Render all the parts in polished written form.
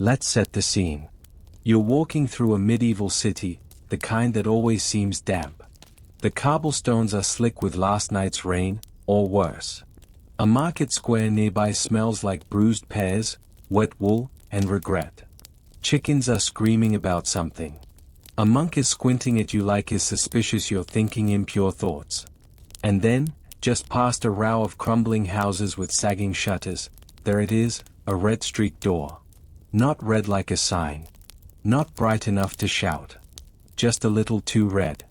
Let's set the scene. You're walking through a medieval city, the kind that always seems damp. The cobblestones are slick with last night's rain, or worse. A market square nearby smells like bruised pears, wet wool, and regret. Chickens are screaming about something. A monk is squinting at you like he's suspicious you're thinking impure thoughts. And then, just past a row of crumbling houses with sagging shutters, there it is, a red-streaked door. Not red like a sign. Not bright enough to shout. Just a little too red.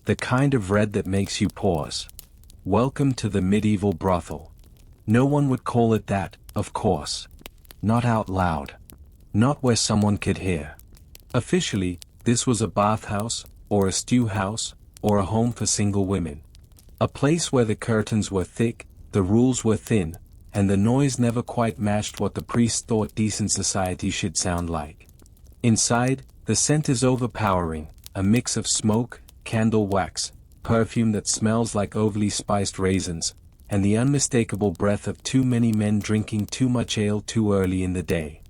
The kind of red that makes you pause. Welcome to the medieval brothel. No one would call it that, of course. Not out loud. Not where someone could hear. Officially, this was a bathhouse, or a stew house, or a home for single women. A place where the curtains were thick, the rules were thin, and the noise never quite matched what the priest thought decent society should sound like. Inside, the scent is overpowering, a mix of smoke, candle wax, perfume that smells like overly spiced raisins, and the unmistakable breath of too many men drinking too much ale too early in the day.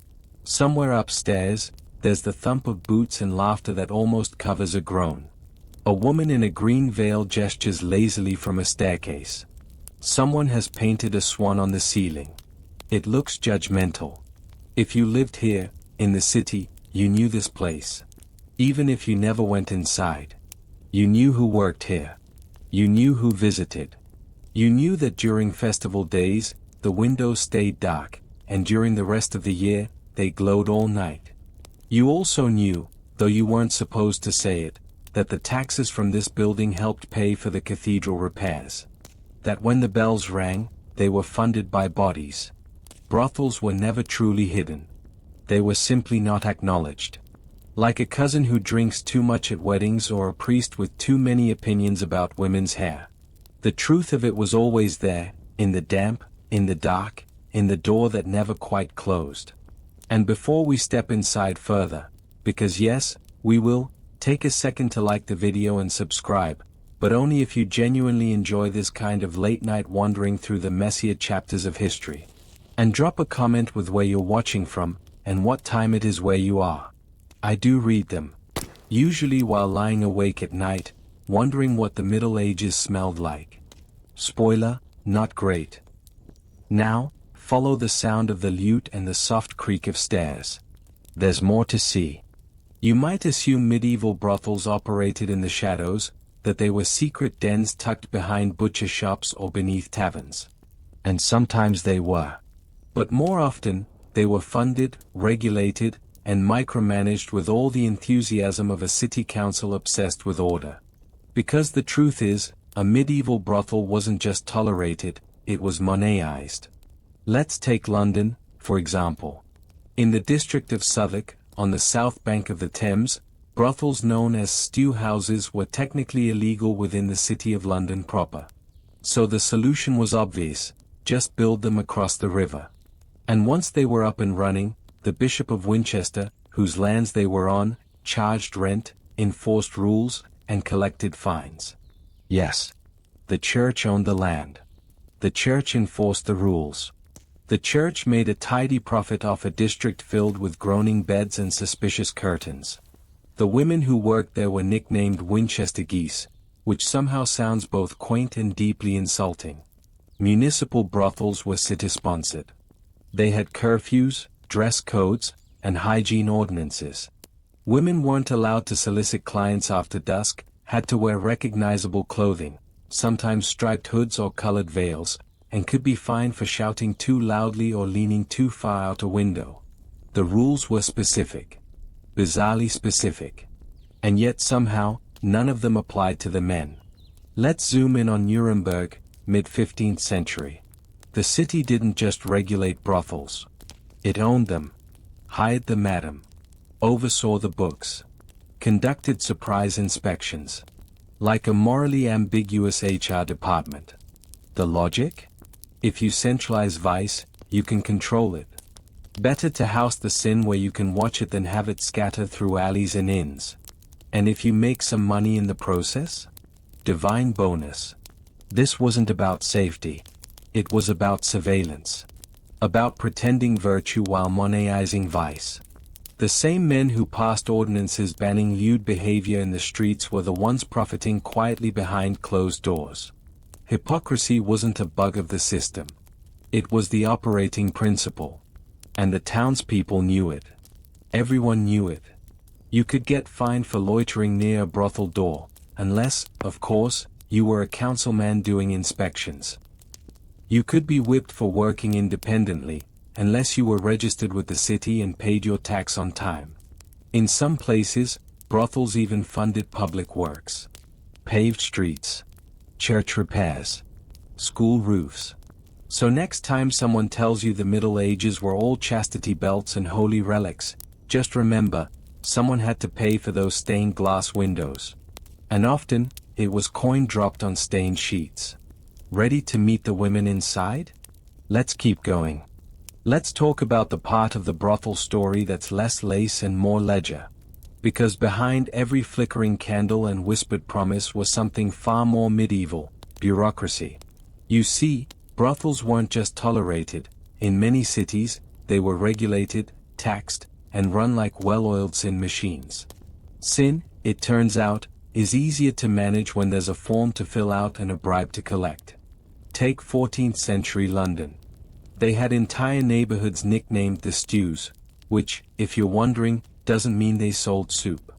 Somewhere upstairs, there's the thump of boots and laughter that almost covers a groan. A woman in a green veil gestures lazily from a staircase. Someone has painted a swan on the ceiling. It looks judgmental. If you lived here, in the city, you knew this place. Even if you never went inside. You knew who worked here. You knew who visited. You knew that during festival days, the windows stayed dark, and during the rest of the year, they glowed all night. You also knew, though you weren't supposed to say it, that the taxes from this building helped pay for the cathedral repairs. That when the bells rang, they were funded by bodies. Brothels were never truly hidden. They were simply not acknowledged. Like a cousin who drinks too much at weddings or a priest with too many opinions about women's hair. The truth of it was always there, in the damp, in the dark, in the door that never quite closed. And before we step inside further, because yes, we will, take a second to like the video and subscribe, but only if you genuinely enjoy this kind of late-night wandering through the messier chapters of history. And drop a comment with where you're watching from, and what time it is where you are. I do read them. Usually while lying awake at night, wondering what the Middle Ages smelled like. Spoiler, not great. Now, follow the sound of the lute and the soft creak of stairs. There's more to see. You might assume medieval brothels operated in the shadows, that they were secret dens tucked behind butcher shops or beneath taverns. And sometimes they were. But more often, they were funded, regulated, and micromanaged with all the enthusiasm of a city council obsessed with order. Because the truth is, a medieval brothel wasn't just tolerated, it was monetized. Let's take London, for example. In the district of Southwark, on the south bank of the Thames, brothels known as stew houses were technically illegal within the city of London proper. So the solution was obvious, just build them across the river. And once they were up and running, the Bishop of Winchester, whose lands they were on, charged rent, enforced rules, and collected fines. Yes. The church owned the land. The church enforced the rules. The church made a tidy profit off a district filled with groaning beds and suspicious curtains. The women who worked there were nicknamed Winchester geese, which somehow sounds both quaint and deeply insulting. Municipal brothels were city-sponsored. They had curfews, dress codes, and hygiene ordinances. Women weren't allowed to solicit clients after dusk, had to wear recognizable clothing, sometimes striped hoods or colored veils, and could be fined for shouting too loudly or leaning too far out a window. The rules were specific. Bizarrely specific. And yet somehow, none of them applied to the men. Let's zoom in on Nuremberg, mid-15th century. The city didn't just regulate brothels. It owned them. Hired the madam. Oversaw the books. Conducted surprise inspections. Like a morally ambiguous HR department. The logic? If you centralize vice, you can control it. Better to house the sin where you can watch it than have it scatter through alleys and inns. And if you make some money in the process? Divine bonus. This wasn't about safety. It was about surveillance. About pretending virtue while monetizing vice. The same men who passed ordinances banning lewd behavior in the streets were the ones profiting quietly behind closed doors. Hypocrisy wasn't a bug of the system. It was the operating principle. And the townspeople knew it. Everyone knew it. You could get fined for loitering near a brothel door, unless, of course, you were a councilman doing inspections. You could be whipped for working independently, unless you were registered with the city and paid your tax on time. In some places, brothels even funded public works. Paved streets. Church repairs. School roofs. So next time someone tells you the Middle Ages were all chastity belts and holy relics, just remember, someone had to pay for those stained glass windows. And often, it was coin dropped on stained sheets. Ready to meet the women inside? Let's keep going. Let's talk about the part of the brothel story that's less lace and more ledger. Because behind every flickering candle and whispered promise was something far more medieval: bureaucracy. You see, brothels weren't just tolerated. In many cities, they were regulated, taxed, and run like well-oiled sin machines. Sin, it turns out, is easier to manage when there's a form to fill out and a bribe to collect. Take 14th century London. They had entire neighborhoods nicknamed the stews, which, if you're wondering, doesn't mean they sold soup.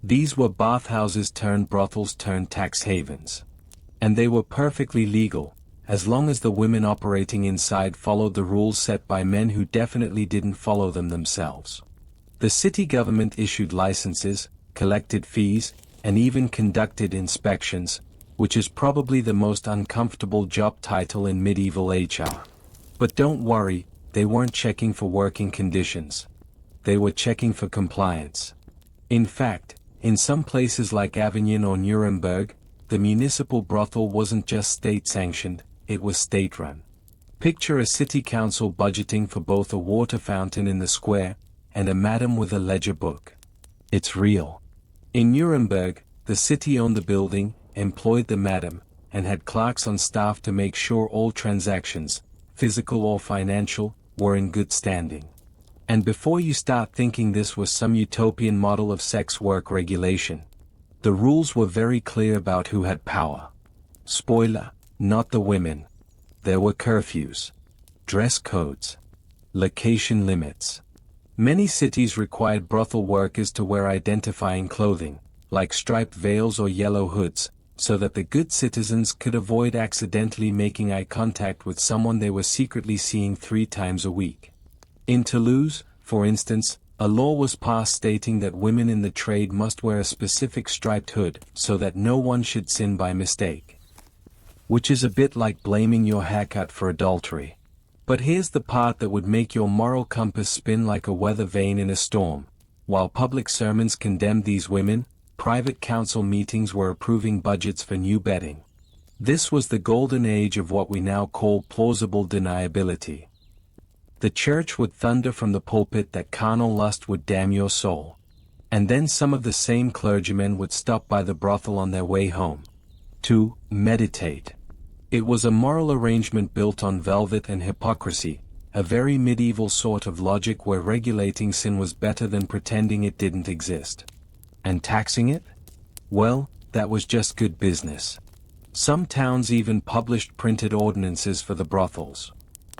These were bathhouses turned brothels turned tax havens. And they were perfectly legal, as long as the women operating inside followed the rules set by men who definitely didn't follow them themselves. The city government issued licenses, collected fees, and even conducted inspections, which is probably the most uncomfortable job title in medieval HR. But don't worry, they weren't checking for working conditions. They were checking for compliance. In fact, in some places like Avignon or Nuremberg, the municipal brothel wasn't just state-sanctioned, it was state-run. Picture a city council budgeting for both a water fountain in the square and a madam with a ledger book. It's real. In Nuremberg, the city owned the building, employed the madam, and had clerks on staff to make sure all transactions, physical or financial, were in good standing. And before you start thinking this was some utopian model of sex work regulation, the rules were very clear about who had power. Spoiler, not the women. There were curfews, dress codes, location limits. Many cities required brothel workers to wear identifying clothing, like striped veils or yellow hoods, so that the good citizens could avoid accidentally making eye contact with someone they were secretly seeing 3 times a week. In Toulouse, for instance, a law was passed stating that women in the trade must wear a specific striped hood so that no one should sin by mistake. Which is a bit like blaming your haircut for adultery. But here's the part that would make your moral compass spin like a weather vane in a storm. While public sermons condemned these women, private council meetings were approving budgets for new bedding. This was the golden age of what we now call plausible deniability. The church would thunder from the pulpit that carnal lust would damn your soul. And then some of the same clergymen would stop by the brothel on their way home. To meditate. It was a moral arrangement built on velvet and hypocrisy, a very medieval sort of logic where regulating sin was better than pretending it didn't exist. And taxing it? Well, that was just good business. Some towns even published printed ordinances for the brothels.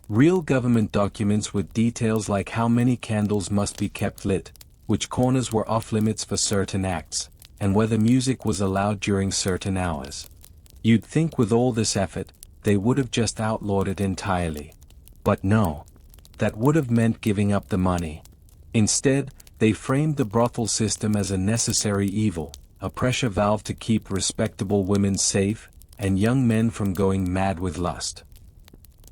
Real government documents with details like how many candles must be kept lit, which corners were off limits for certain acts, and whether music was allowed during certain hours. You'd think with all this effort, they would have just outlawed it entirely. But no. That would have meant giving up the money. Instead, they framed the brothel system as a necessary evil, a pressure valve to keep respectable women safe, and young men from going mad with lust.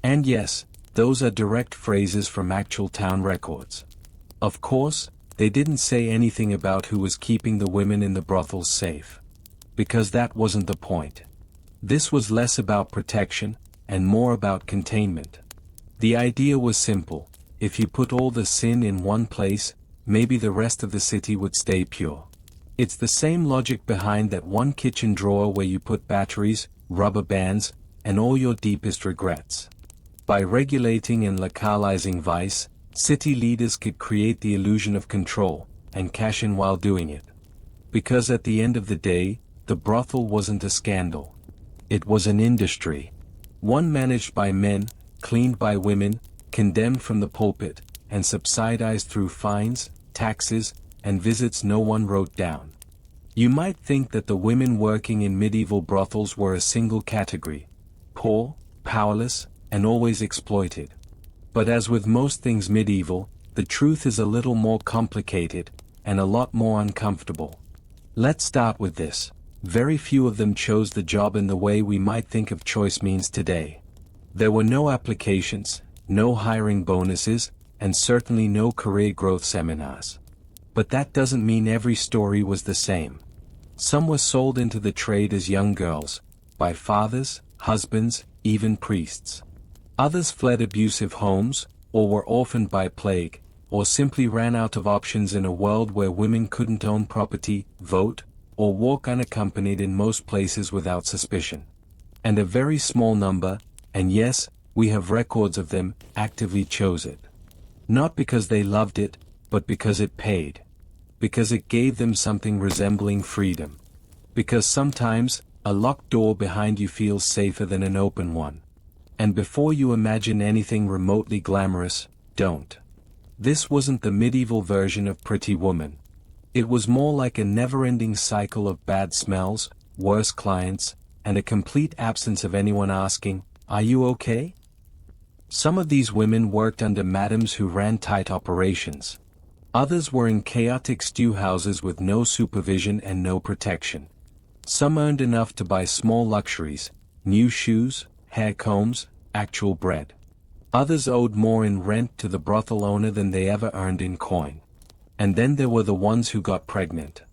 And yes, those are direct phrases from actual town records. Of course, they didn't say anything about who was keeping the women in the brothels safe. Because that wasn't the point. This was less about protection, and more about containment. The idea was simple: if you put all the sin in one place, maybe the rest of the city would stay pure. It's the same logic behind that one kitchen drawer where you put batteries, rubber bands, and all your deepest regrets. By regulating and localizing vice, City leaders could create the illusion of control, and cash in while doing it. Because at the end of the day, the brothel wasn't a scandal. It was an industry. One managed by men, cleaned by women, condemned from the pulpit, and subsidized through fines, taxes, and visits no one wrote down. You might think that the women working in medieval brothels were a single category: poor, powerless, and always exploited. But as with most things medieval, the truth is a little more complicated, and a lot more uncomfortable. Let's start with this. Very few of them chose the job in the way we might think of choice means today. There were no applications, no hiring bonuses, and certainly no career growth seminars. But that doesn't mean every story was the same. Some were sold into the trade as young girls, by fathers, husbands, even priests. Others fled abusive homes, or were orphaned by plague, or simply ran out of options in a world where women couldn't own property, vote, or walk unaccompanied in most places without suspicion. And a very small number, and yes, we have records of them, actively chose it. Not because they loved it, but because it paid. Because it gave them something resembling freedom. Because sometimes, a locked door behind you feels safer than an open one. And before you imagine anything remotely glamorous, don't. This wasn't the medieval version of Pretty Woman. It was more like a never-ending cycle of bad smells, worse clients, and a complete absence of anyone asking, "Are you okay?" Some of these women worked under madams who ran tight operations. Others were in chaotic stew houses with no supervision and no protection. Some earned enough to buy small luxuries, new shoes, hair combs, actual bread. Others owed more in rent to the brothel owner than they ever earned in coin. And then there were the ones who got pregnant.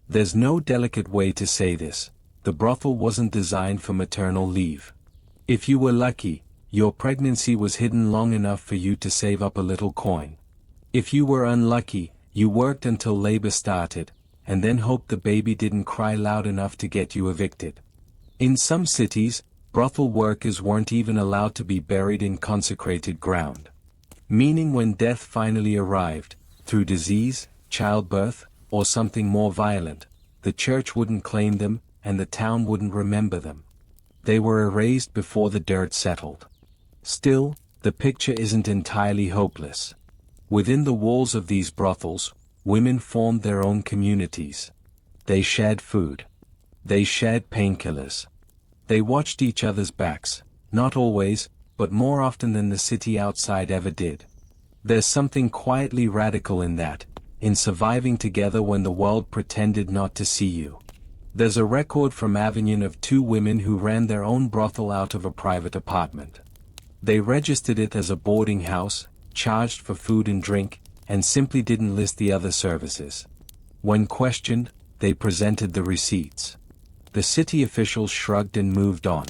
There's no delicate way to say this: the brothel wasn't designed for maternal leave. If you were lucky, your pregnancy was hidden long enough for you to save up a little coin. If you were unlucky, you worked until labor started, and then hoped the baby didn't cry loud enough to get you evicted. In some cities, brothel workers weren't even allowed to be buried in consecrated ground. Meaning when death finally arrived, through disease, childbirth, or something more violent, the church wouldn't claim them, and the town wouldn't remember them. They were erased before the dirt settled. Still, the picture isn't entirely hopeless. Within the walls of these brothels, women formed their own communities. They shared food. They shared painkillers. They watched each other's backs, not always, but more often than the city outside ever did. There's something quietly radical in that, in surviving together when the world pretended not to see you. There's a record from Avignon of two women who ran their own brothel out of a private apartment. They registered it as a boarding house, charged for food and drink, and simply didn't list the other services. When questioned, they presented the receipts. The city officials shrugged and moved on.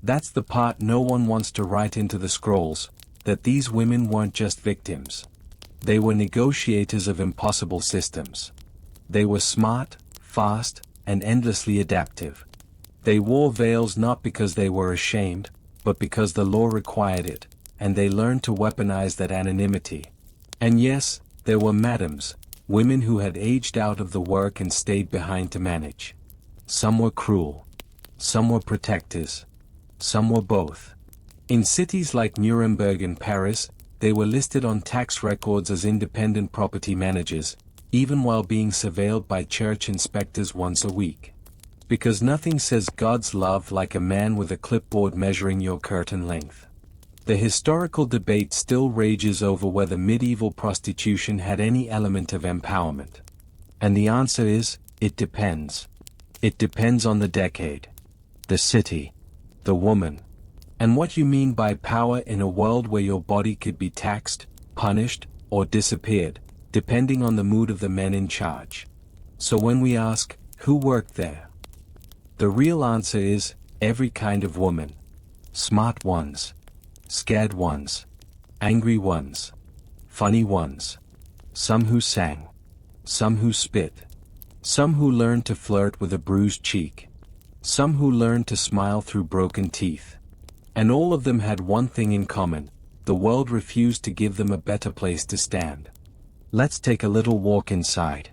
That's the part no one wants to write into the scrolls, that these women weren't just victims. They were negotiators of impossible systems. They were smart, fast, and endlessly adaptive. They wore veils not because they were ashamed, but because the law required it, and they learned to weaponize that anonymity. And yes, there were madams, women who had aged out of the work and stayed behind to manage. Some were cruel. Some were protectors. Some were both. In cities like Nuremberg and Paris, they were listed on tax records as independent property managers, even while being surveilled by church inspectors once a week. Because nothing says God's love like a man with a clipboard measuring your curtain length. The historical debate still rages over whether medieval prostitution had any element of empowerment. And the answer is, it depends. It depends on the decade, the city, the woman, and what you mean by power in a world where your body could be taxed, punished, or disappeared, depending on the mood of the men in charge. So when we ask, who worked there? The real answer is, every kind of woman. Smart ones. Scared ones. Angry ones. Funny ones. Some who sang. Some who spit. Some who learned to flirt with a bruised cheek. Some who learned to smile through broken teeth. And all of them had one thing in common: the world refused to give them a better place to stand. Let's take a little walk inside.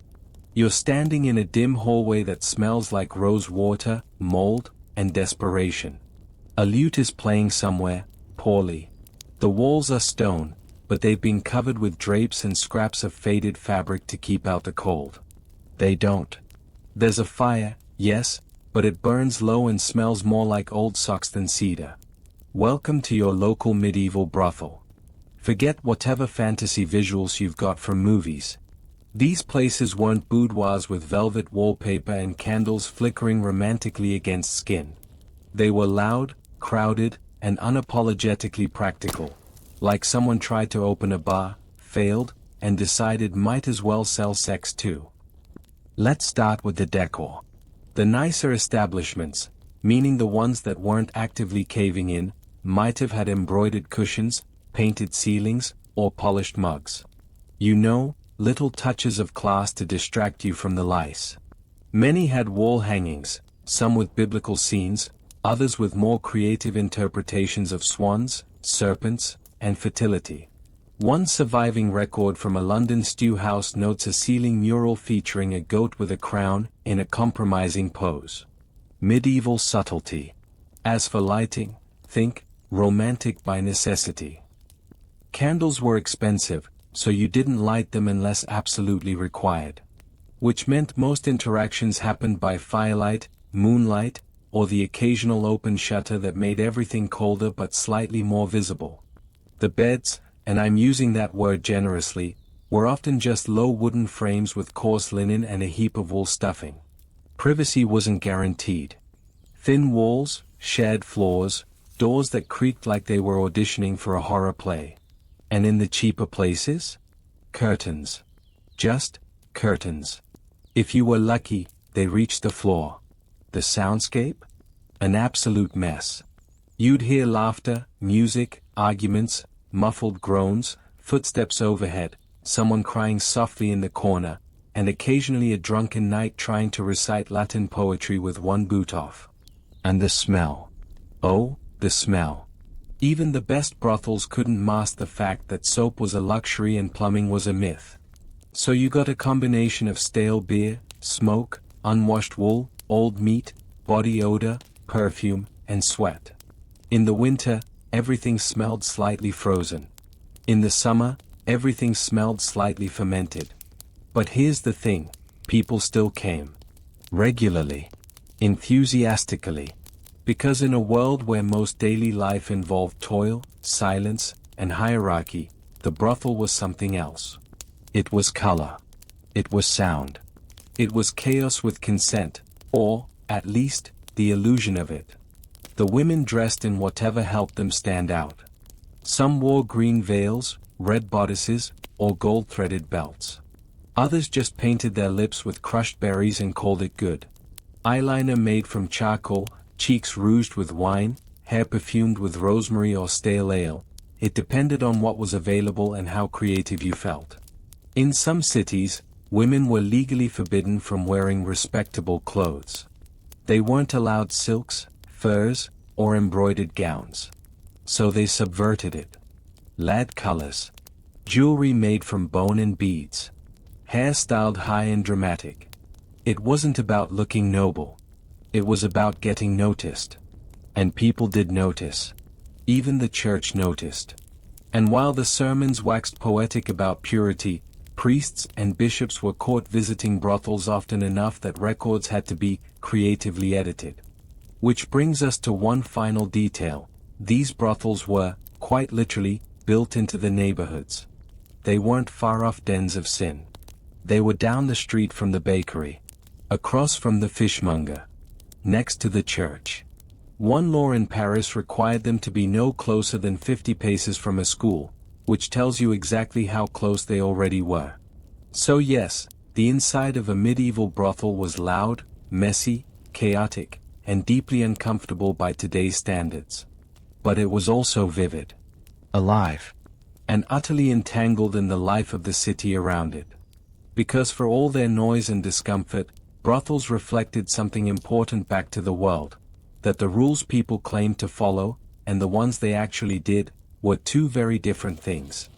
You're standing in a dim hallway that smells like rose water, mold, and desperation. A lute is playing somewhere, poorly. The walls are stone, but they've been covered with drapes and scraps of faded fabric to keep out the cold. They don't. There's a fire, yes, but it burns low and smells more like old socks than cedar. Welcome to your local medieval brothel. Forget whatever fantasy visuals you've got from movies. These places weren't boudoirs with velvet wallpaper and candles flickering romantically against skin. They were loud, crowded, and unapologetically practical. Like someone tried to open a bar, failed, and decided might as well sell sex too. Let's start with the decor. The nicer establishments, meaning the ones that weren't actively caving in, might have had embroidered cushions, painted ceilings, or polished mugs. You know, little touches of class to distract you from the lice. Many had wall hangings, some with biblical scenes, others with more creative interpretations of swans, serpents, and fertility. One surviving record from a London stew house notes a ceiling mural featuring a goat with a crown, in a compromising pose. Medieval subtlety. As for lighting, think, romantic by necessity. Candles were expensive, so you didn't light them unless absolutely required. Which meant most interactions happened by firelight, moonlight, or the occasional open shutter that made everything colder but slightly more visible. The beds, and I'm using that word generously, were often just low wooden frames with coarse linen and a heap of wool stuffing. Privacy wasn't guaranteed. Thin walls, shared floors, doors that creaked like they were auditioning for a horror play. And in the cheaper places? Curtains. Just curtains. If you were lucky, they reached the floor. The soundscape? An absolute mess. You'd hear laughter, music, arguments, muffled groans, footsteps overhead, someone crying softly in the corner, and occasionally a drunken knight trying to recite Latin poetry with one boot off. And the smell. Oh, the smell. Even the best brothels couldn't mask the fact that soap was a luxury and plumbing was a myth. So you got a combination of stale beer, smoke, unwashed wool, old meat, body odor, perfume, and sweat. In the winter, everything smelled slightly frozen. In the summer, everything smelled slightly fermented. But here's the thing, people still came. Regularly. Enthusiastically. Because in a world where most daily life involved toil, silence, and hierarchy, the brothel was something else. It was color. It was sound. It was chaos with consent, or, at least, the illusion of it. The women dressed in whatever helped them stand out. Some wore green veils, red bodices, or gold-threaded belts. Others just painted their lips with crushed berries and called it good. Eyeliner made from charcoal, cheeks rouged with wine, hair perfumed with rosemary or stale ale. It depended on what was available and how creative you felt. In some cities, women were legally forbidden from wearing respectable clothes. They weren't allowed silks, furs, or embroidered gowns. So they subverted it. Lad colors. Jewelry made from bone and beads. Hair styled high and dramatic. It wasn't about looking noble. It was about getting noticed. And people did notice. Even the church noticed. And while the sermons waxed poetic about purity, priests and bishops were caught visiting brothels often enough that records had to be creatively edited. Which brings us to one final detail. These brothels were, quite literally, built into the neighborhoods. They weren't far-off dens of sin. They were down the street from the bakery. Across from the fishmonger. Next to the church. One law in Paris required them to be no closer than 50 paces from a school, which tells you exactly how close they already were. So yes, the inside of a medieval brothel was loud, messy, chaotic, and deeply uncomfortable by today's standards. But it was also vivid, alive, and utterly entangled in the life of the city around it. Because for all their noise and discomfort, brothels reflected something important back to the world, that the rules people claimed to follow, and the ones they actually did, were two very different things.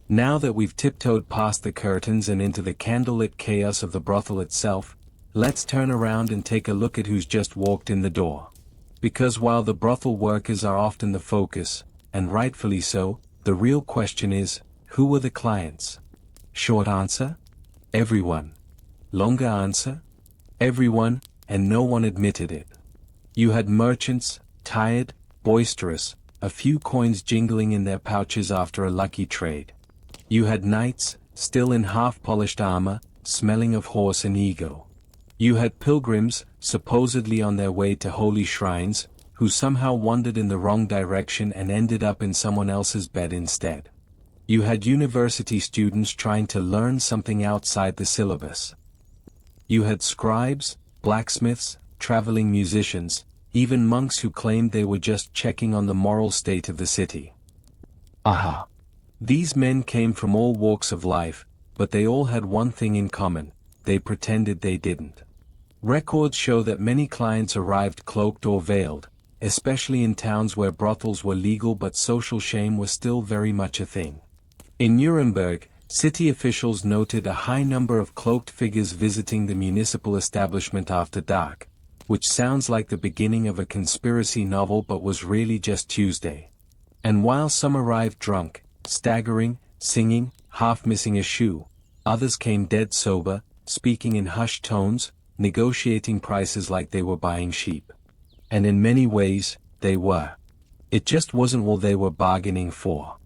Now that we've tiptoed past the curtains and into the candlelit chaos of the brothel itself, let's turn around and take a look at who's just walked in the door. Because while the brothel workers are often the focus, and rightfully so, the real question is, who were the clients? Short answer? Everyone. Longer answer? Everyone, and no one admitted it. You had merchants, tired, boisterous, a few coins jingling in their pouches after a lucky trade. You had knights, still in half-polished armor, smelling of horse and ego. You had pilgrims, supposedly on their way to holy shrines, who somehow wandered in the wrong direction and ended up in someone else's bed instead. You had university students trying to learn something outside the syllabus. You had scribes, blacksmiths, traveling musicians, even monks who claimed they were just checking on the moral state of the city. Aha! These men came from all walks of life, but they all had one thing in common: they pretended they didn't. Records show that many clients arrived cloaked or veiled, especially in towns where brothels were legal but social shame was still very much a thing. In Nuremberg, city officials noted a high number of cloaked figures visiting the municipal establishment after dark, which sounds like the beginning of a conspiracy novel but was really just Tuesday. And while some arrived drunk, staggering, singing, half missing a shoe, others came dead sober, speaking in hushed tones, negotiating prices like they were buying sheep. And in many ways, they were. It just wasn't all they were bargaining for.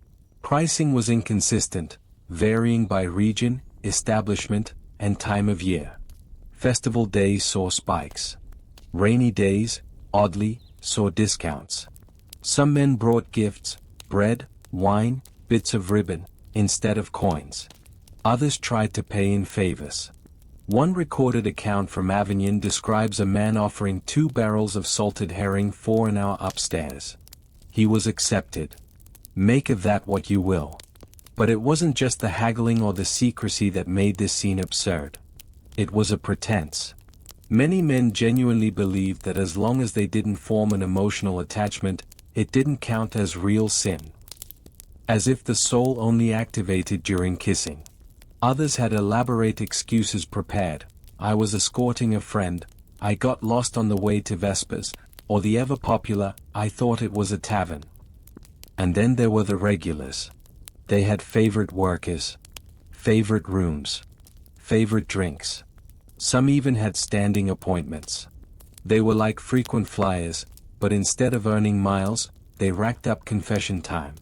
Pricing was inconsistent, varying by region, establishment, and time of year. Festival days saw spikes. Rainy days, oddly, saw discounts. Some men brought gifts, bread, wine, bits of ribbon, instead of coins. Others tried to pay in favors. One recorded account from Avignon describes a man offering 2 barrels of salted herring for an hour upstairs. He was accepted. Make of that what you will. But it wasn't just the haggling or the secrecy that made this scene absurd. It was a pretense. Many men genuinely believed that as long as they didn't form an emotional attachment, it didn't count as real sin. As if the soul only activated during kissing. Others had elaborate excuses prepared: I was escorting a friend, I got lost on the way to Vespers, or the ever-popular, I thought it was a tavern. And then there were the regulars. They had favorite workers, favorite rooms, favorite drinks. Some even had standing appointments. They were like frequent flyers, but instead of earning miles, they racked up confession time.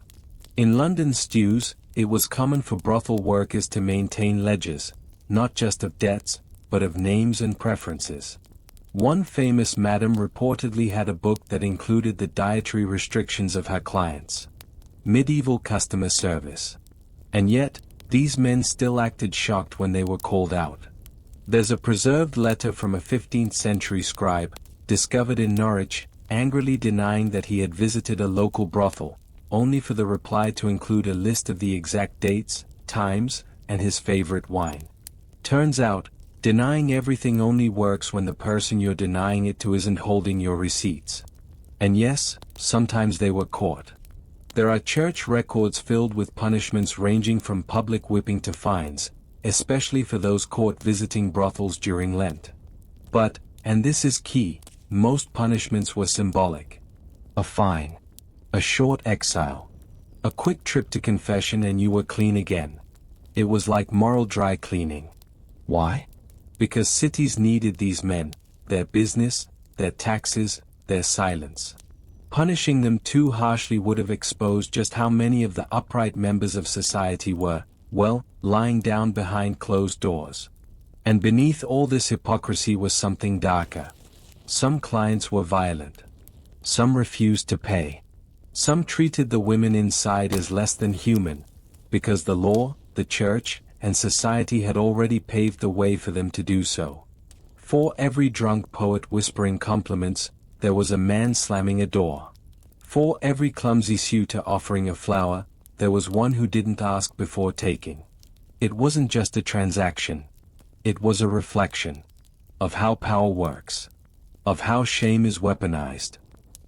In London stews, it was common for brothel workers to maintain ledgers, not just of debts, but of names and preferences. One famous madam reportedly had a book that included the dietary restrictions of her clients. Medieval customer service. And yet, these men still acted shocked when they were called out. There's a preserved letter from a 15th century scribe, discovered in Norwich, angrily denying that he had visited a local brothel, only for the reply to include a list of the exact dates, times, and his favorite wine. Turns out, denying everything only works when the person you're denying it to isn't holding your receipts. And yes, sometimes they were caught. There are church records filled with punishments ranging from public whipping to fines, especially for those caught visiting brothels during Lent. But, and this is key, most punishments were symbolic. A fine. A short exile. A quick trip to confession and you were clean again. It was like moral dry cleaning. Why? Because cities needed these men, their business, their taxes, their silence. Punishing them too harshly would have exposed just how many of the upright members of society were, well, lying down behind closed doors. And beneath all this hypocrisy was something darker. Some clients were violent. Some refused to pay. Some treated the women inside as less than human, because the law, the church, and society had already paved the way for them to do so. For every drunk poet whispering compliments, there was a man slamming a door. For every clumsy suitor offering a flower, there was one who didn't ask before taking. It wasn't just a transaction. It was a reflection of how power works, of how shame is weaponized,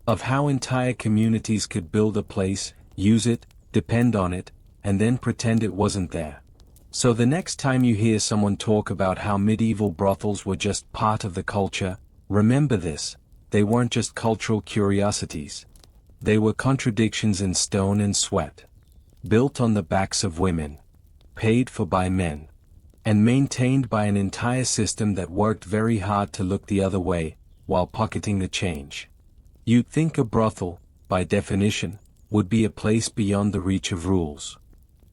of how entire communities could build a place, use it, depend on it, and then pretend it wasn't there. So the next time you hear someone talk about how medieval brothels were just part of the culture, remember this: they weren't just cultural curiosities. They were contradictions in stone and sweat. Built on the backs of women. Paid for by men. And maintained by an entire system that worked very hard to look the other way, while pocketing the change. You'd think a brothel, by definition, would be a place beyond the reach of rules.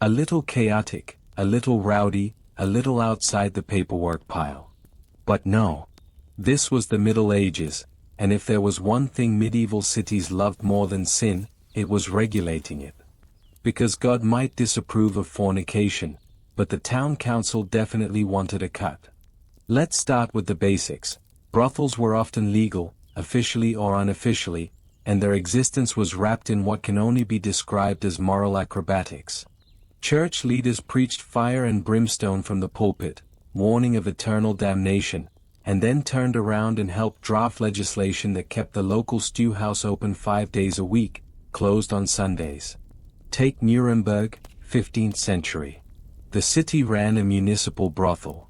A little chaotic, a little rowdy, a little outside the paperwork pile. But no. This was the Middle Ages, and if there was one thing medieval cities loved more than sin, it was regulating it. Because God might disapprove of fornication, but the town council definitely wanted a cut. Let's start with the basics. Brothels were often legal, officially or unofficially, and their existence was wrapped in what can only be described as moral acrobatics. Church leaders preached fire and brimstone from the pulpit, warning of eternal damnation, and then turned around and helped draft legislation that kept the local stew house open 5 days a week, closed on Sundays. Take Nuremberg, 15th century. The city ran a municipal brothel.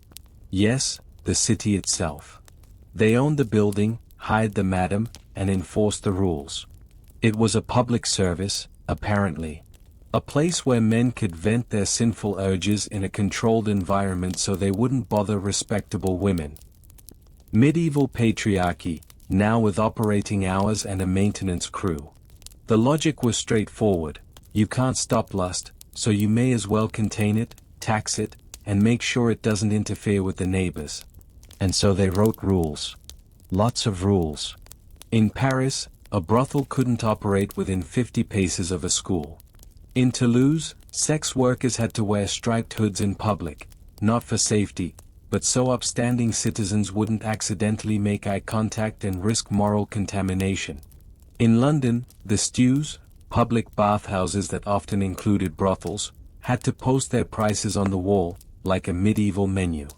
Yes, the city itself. They owned the building, hired the madam, and enforced the rules. It was a public service, apparently. A place where men could vent their sinful urges in a controlled environment so they wouldn't bother respectable women. Medieval patriarchy, now with operating hours and a maintenance crew. The logic was straightforward: you can't stop lust, so you may as well contain it, tax it, and make sure it doesn't interfere with the neighbors. And so they wrote rules. Lots of rules. In Paris, a brothel couldn't operate within 50 paces of a school. In Toulouse, sex workers had to wear striped hoods in public, not for safety, but so upstanding citizens wouldn't accidentally make eye contact and risk moral contamination. In London, the stews, public bathhouses that often included brothels, had to post their prices on the wall, like a medieval menu.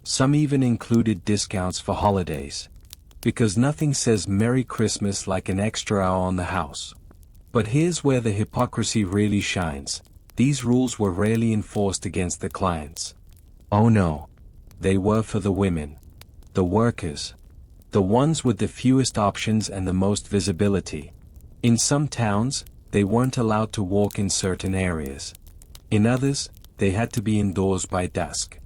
Some even included discounts for holidays. Because nothing says Merry Christmas like an extra hour on the house. But here's where the hypocrisy really shines: these rules were rarely enforced against the clients. Oh no. They were for the women. The workers. The ones with the fewest options and the most visibility. In some towns, they weren't allowed to walk in certain areas. In others, they had to be indoors by dusk.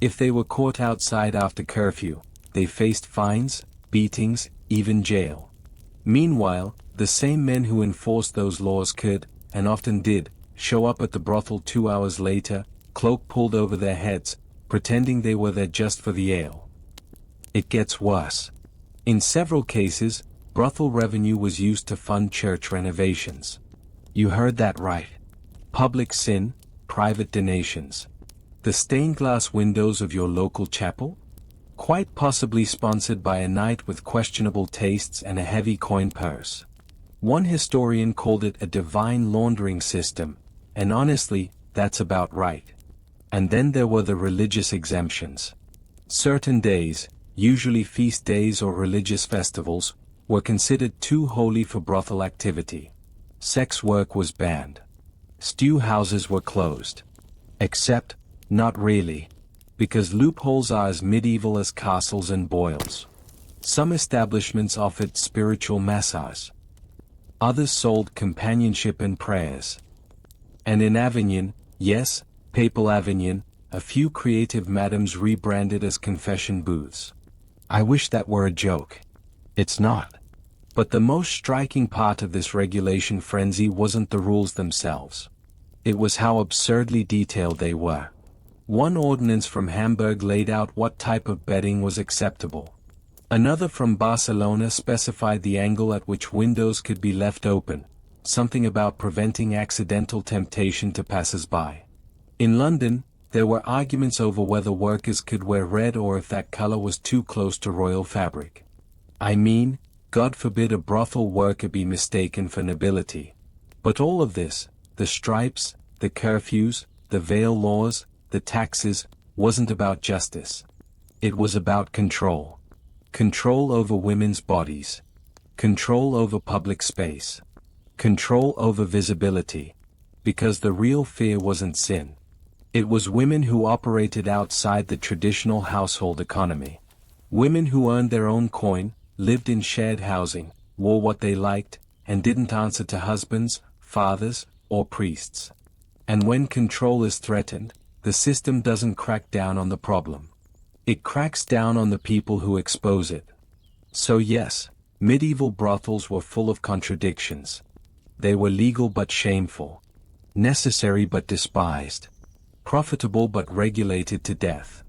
If they were caught outside after curfew, they faced fines, beatings, even jail. Meanwhile, the same men who enforced those laws could, and often did, show up at the brothel 2 hours later, cloak pulled over their heads, pretending they were there just for the ale. It gets worse. In several cases, brothel revenue was used to fund church renovations. You heard that right. Public sin, private donations. The stained glass windows of your local chapel? Quite possibly sponsored by a knight with questionable tastes and a heavy coin purse. One historian called it a divine laundering system, and honestly, that's about right. And then there were the religious exemptions. Certain days, usually feast days or religious festivals, were considered too holy for brothel activity. Sex work was banned. Stew houses were closed. Except, not really. Because loopholes are as medieval as castles and boils. Some establishments offered spiritual massage. Others sold companionship and prayers. And in Avignon, yes, Papal Avignon, a few creative madams rebranded as confession booths. I wish that were a joke. It's not. But the most striking part of this regulation frenzy wasn't the rules themselves. It was how absurdly detailed they were. One ordinance from Hamburg laid out what type of bedding was acceptable. Another from Barcelona specified the angle at which windows could be left open, something about preventing accidental temptation to passers-by. In London, there were arguments over whether workers could wear red or if that color was too close to royal fabric. I mean, God forbid a brothel worker be mistaken for nobility. But all of this, the stripes, the curfews, the veil laws, the taxes, wasn't about justice. It was about control. Control over women's bodies. Control over public space. Control over visibility. because the real fear wasn't sin. It was women who operated outside the traditional household economy. Women who earned their own coin, lived in shared housing, wore what they liked, and didn't answer to husbands, fathers, or priests. And when control is threatened, the system doesn't crack down on the problem. It cracks down on the people who expose it. So yes, medieval brothels were full of contradictions. They were legal but shameful, necessary but despised, profitable but regulated to death.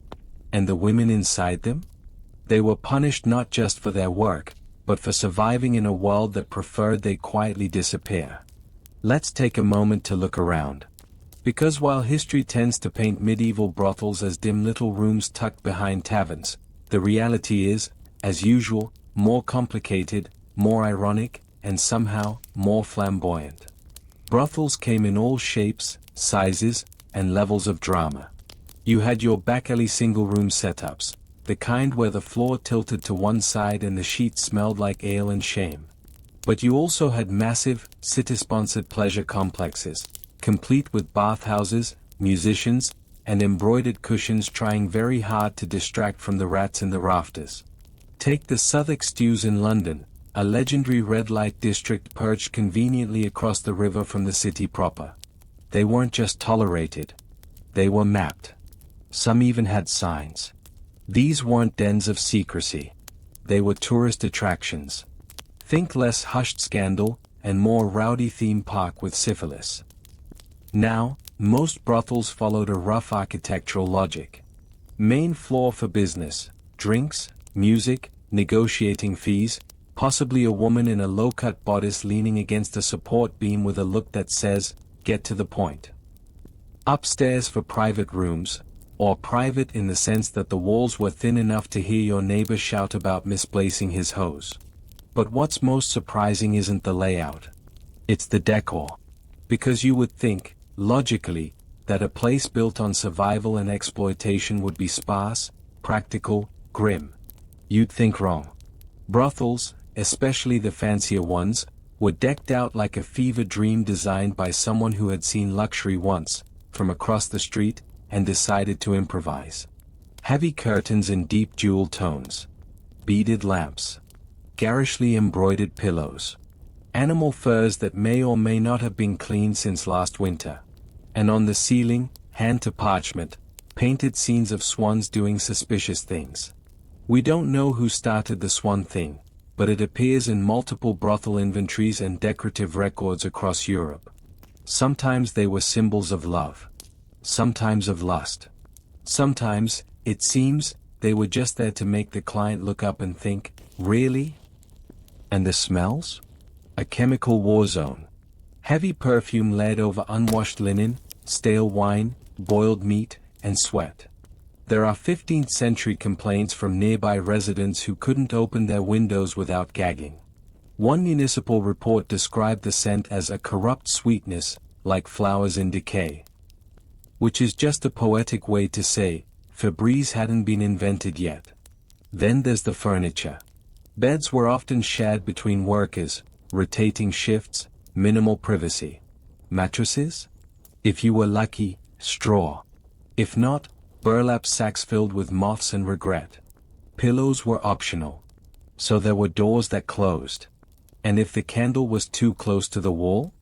And the women inside them? They were punished not just for their work, but for surviving in a world that preferred they quietly disappear. Let's take a moment to look around. Because while history tends to paint medieval brothels as dim little rooms tucked behind taverns, the reality is, as usual, more complicated, more ironic, and somehow, more flamboyant. Brothels came in all shapes, sizes, and levels of drama. You had your back alley single-room setups, the kind where the floor tilted to one side and the sheets smelled like ale and shame. But you also had massive, city-sponsored pleasure complexes, complete with bathhouses, musicians, and embroidered cushions trying very hard to distract from the rats in the rafters. Take the Southwark Stews in London, a legendary red light district perched conveniently across the river from the city proper. They weren't just tolerated. They were mapped. Some even had signs. These weren't dens of secrecy. They were tourist attractions. Think less hushed scandal, and more rowdy theme park with syphilis. Now, most brothels followed a rough architectural logic. Main floor for business, drinks, music, negotiating fees, possibly a woman in a low-cut bodice leaning against a support beam with a look that says, "Get to the point." Upstairs for private rooms, or private in the sense that the walls were thin enough to hear your neighbor shout about misplacing his hose. But what's most surprising isn't the layout. It's the decor. Because you would think, logically, that a place built on survival and exploitation would be sparse, practical, grim. You'd think wrong. Brothels, especially the fancier ones, were decked out like a fever dream designed by someone who had seen luxury once, from across the street, and decided to improvise. Heavy curtains in deep jewel tones. Beaded lamps. Garishly embroidered pillows. Animal furs that may or may not have been cleaned since last winter. And on the ceiling, hand to parchment, painted scenes of swans doing suspicious things. We don't know who started the swan thing, but it appears in multiple brothel inventories and decorative records across Europe. Sometimes they were symbols of love. Sometimes of lust. Sometimes, it seems, they were just there to make the client look up and think, "Really?" And the smells? A chemical war zone. Heavy perfume laid over unwashed linen, stale wine, boiled meat, and sweat. There are 15th century complaints from nearby residents who couldn't open their windows without gagging. One municipal report described the scent as a corrupt sweetness, like flowers in decay. Which is just a poetic way to say, Febreze hadn't been invented yet. Then there's the furniture. Beds were often shared between workers, rotating shifts, minimal privacy. Mattresses? If you were lucky, straw. If not, burlap sacks filled with moths and regret. Pillows were optional. So there were doors that closed. And if the candle was too close to the wall?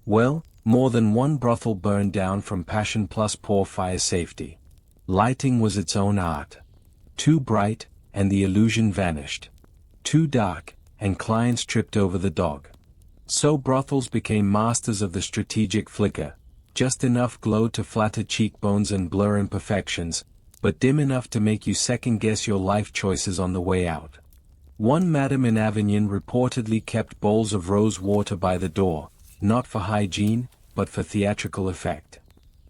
Well, more than one brothel burned down from passion plus poor fire safety. Lighting was its own art. Too bright, and the illusion vanished. Too dark, and clients tripped over the dog. So brothels became masters of the strategic flicker, just enough glow to flatter cheekbones and blur imperfections, but dim enough to make you second-guess your life choices on the way out. One madam in Avignon reportedly kept bowls of rose water by the door, not for hygiene, but for theatrical effect.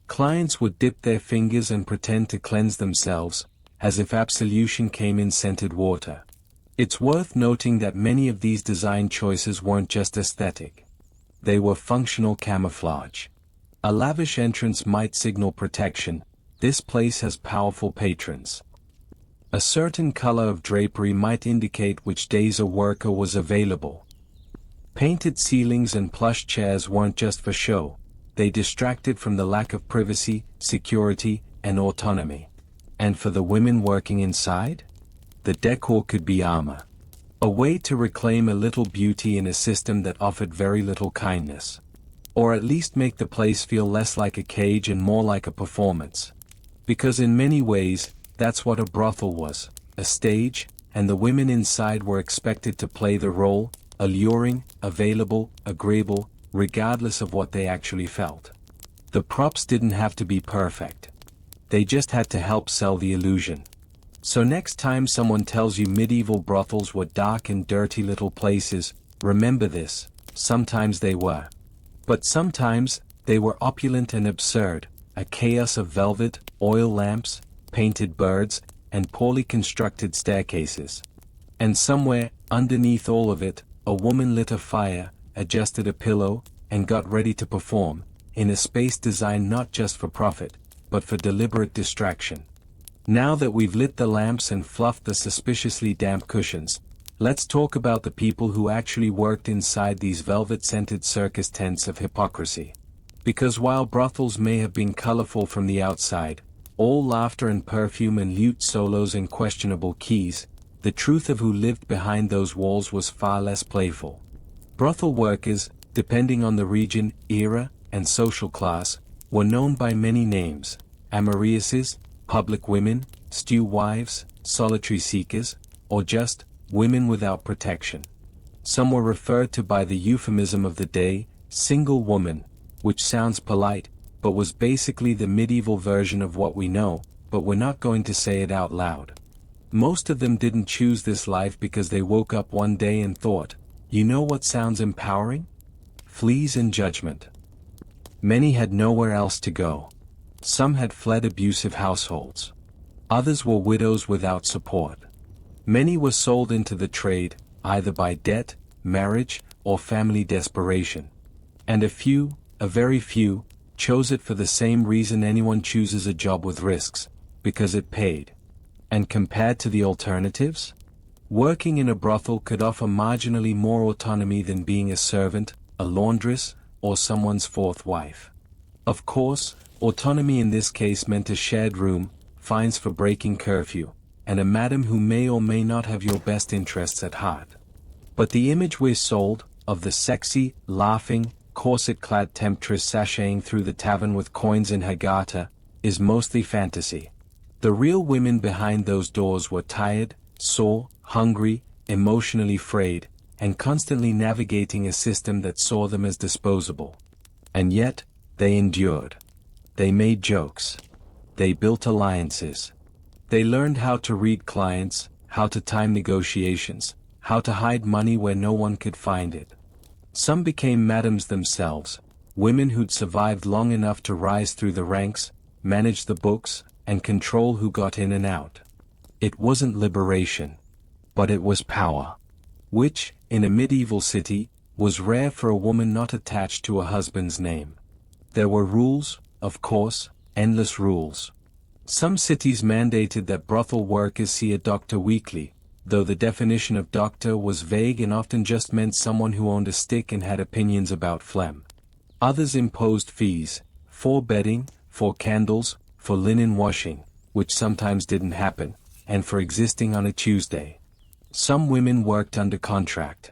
Clients would dip their fingers and pretend to cleanse themselves, as if absolution came in scented water. It's worth noting that many of these design choices weren't just aesthetic. They were functional camouflage. A lavish entrance might signal protection. This place has powerful patrons. A certain color of drapery might indicate which days a worker was available. Painted ceilings and plush chairs weren't just for show. they distracted from the lack of privacy, security, and autonomy. And for the women working inside? The decor could be armor. A way to reclaim a little beauty in a system that offered very little kindness. Or at least make the place feel less like a cage and more like a performance. Because in many ways, that's what a brothel was, a stage, and the women inside were expected to play the role, alluring, available, agreeable, regardless of what they actually felt. The props didn't have to be perfect. They just had to help sell the illusion. So next time someone tells you medieval brothels were dark and dirty little places, remember this: sometimes they were. But sometimes, they were opulent and absurd, a chaos of velvet, oil lamps, painted birds, and poorly constructed staircases. And somewhere, underneath all of it, a woman lit a fire, adjusted a pillow, and got ready to perform, in a space designed not just for profit, but for deliberate distraction. Now that we've lit the lamps and fluffed the suspiciously damp cushions, let's talk about the people who actually worked inside these velvet-scented circus tents of hypocrisy. Because while brothels may have been colorful from the outside, all laughter and perfume and lute solos and questionable keys, the truth of who lived behind those walls was far less playful. Brothel workers, depending on the region, era, and social class, were known by many names: amouresses, public women, stew wives, solitary seekers, or just women without protection. Some were referred to by the euphemism of the day, single woman, which sounds polite, but was basically the medieval version of what we know, but we're not going to say it out loud. Most of them didn't choose this life because they woke up one day and thought, you know what sounds empowering? Fleas and judgment. Many had nowhere else to go. Some had fled abusive households. Others were widows without support. Many were sold into the trade, either by debt, marriage, or family desperation. And a few, a very few, chose it for the same reason anyone chooses a job with risks, because it paid. And compared to the alternatives? Working in a brothel could offer marginally more autonomy than being a servant, a laundress, or someone's fourth wife. Of course, autonomy in this case meant a shared room, fines for breaking curfew, and a madam who may or may not have your best interests at heart. But the image we're sold, of the sexy, laughing, corset-clad temptress sashaying through the tavern with coins in her garter, is mostly fantasy. The real women behind those doors were tired, sore, hungry, emotionally frayed, and constantly navigating a system that saw them as disposable. And yet, they endured. They made jokes. They built alliances. They learned how to read clients, how to time negotiations, how to hide money where no one could find it. Some became madams themselves, women who'd survived long enough to rise through the ranks, manage the books, and control who got in and out. It wasn't liberation, but it was power. Which, in a medieval city, was rare for a woman not attached to a husband's name. There were rules, of course, endless rules. Some cities mandated that brothel workers see a doctor weekly, though the definition of doctor was vague and often just meant someone who owned a stick and had opinions about phlegm. Others imposed fees, for bedding, for candles, for linen washing, which sometimes didn't happen, and for existing on a Tuesday. Some women worked under contract.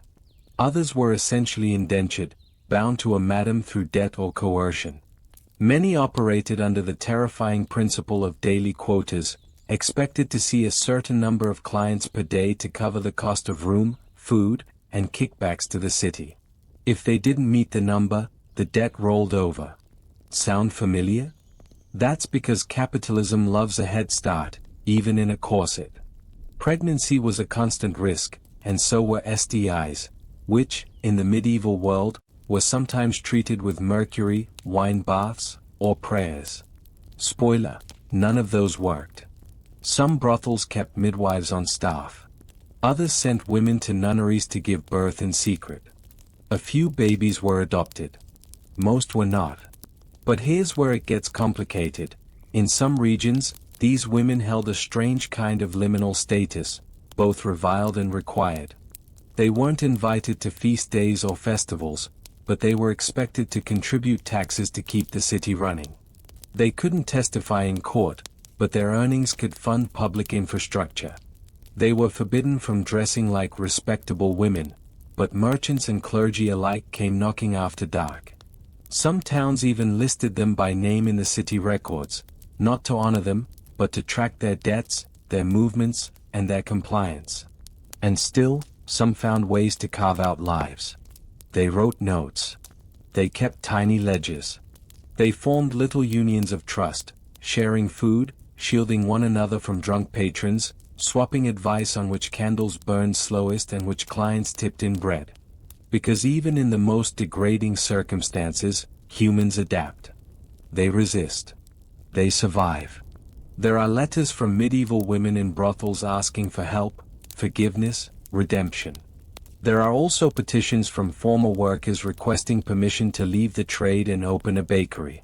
Others were essentially indentured, bound to a madam through debt or coercion. Many operated under the terrifying principle of daily quotas, expected to see a certain number of clients per day to cover the cost of room, food, and kickbacks to the city. If they didn't meet the number, the debt rolled over. Sound familiar? That's because capitalism loves a head start, even in a corset. Pregnancy was a constant risk, and so were STIs, which, in the medieval world, were sometimes treated with mercury, wine baths, or prayers. Spoiler, none of those worked. Some brothels kept midwives on staff. Others sent women to nunneries to give birth in secret. A few babies were adopted. Most were not. But here's where it gets complicated. In some regions, these women held a strange kind of liminal status, both reviled and required. They weren't invited to feast days or festivals, but they were expected to contribute taxes to keep the city running. They couldn't testify in court, but their earnings could fund public infrastructure. They were forbidden from dressing like respectable women, but merchants and clergy alike came knocking after dark. Some towns even listed them by name in the city records, not to honor them, but to track their debts, their movements, and their compliance. And still, some found ways to carve out lives. They wrote notes. They kept tiny ledgers. They formed little unions of trust, sharing food, shielding one another from drunk patrons, swapping advice on which candles burned slowest and which clients tipped in bread. Because even in the most degrading circumstances, humans adapt. They resist. They survive. There are letters from medieval women in brothels asking for help, forgiveness, redemption. There are also petitions from former workers requesting permission to leave the trade and open a bakery.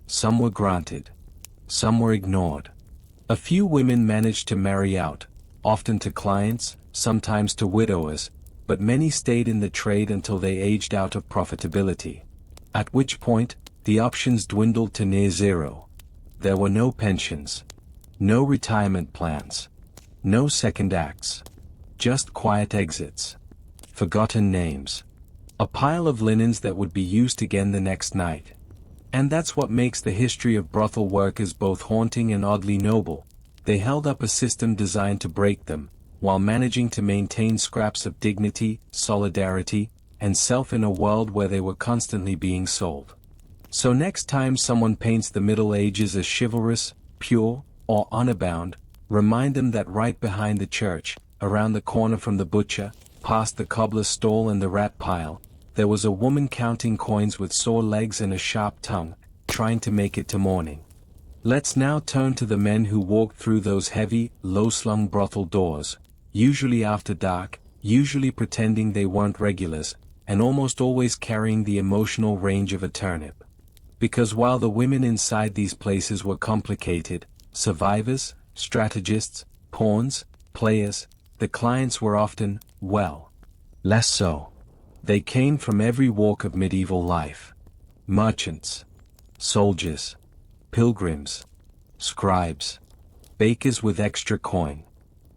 Some were granted. Some were ignored. A few women managed to marry out, often to clients, sometimes to widowers, but many stayed in the trade until they aged out of profitability. At which point, the options dwindled to near zero. There were no pensions. No retirement plans. No second acts. Just quiet exits. Forgotten names. A pile of linens that would be used again the next night. And that's what makes the history of brothel workers both haunting and oddly noble. They held up a system designed to break them, while managing to maintain scraps of dignity, solidarity, and self in a world where they were constantly being sold. So next time someone paints the Middle Ages as chivalrous, pure, or honor-bound, remind them that right behind the church, around the corner from the butcher, past the cobbler's stall and the rat pile, there was a woman counting coins with sore legs and a sharp tongue, trying to make it to morning. Let's now turn to the men who walked through those heavy, low-slung brothel doors, usually after dark, usually pretending they weren't regulars, and almost always carrying the emotional range of a turnip. Because while the women inside these places were complicated, survivors, strategists, pawns, players, the clients were often, well, less so. They came from every walk of medieval life. Merchants, soldiers, pilgrims, scribes, bakers with extra coin,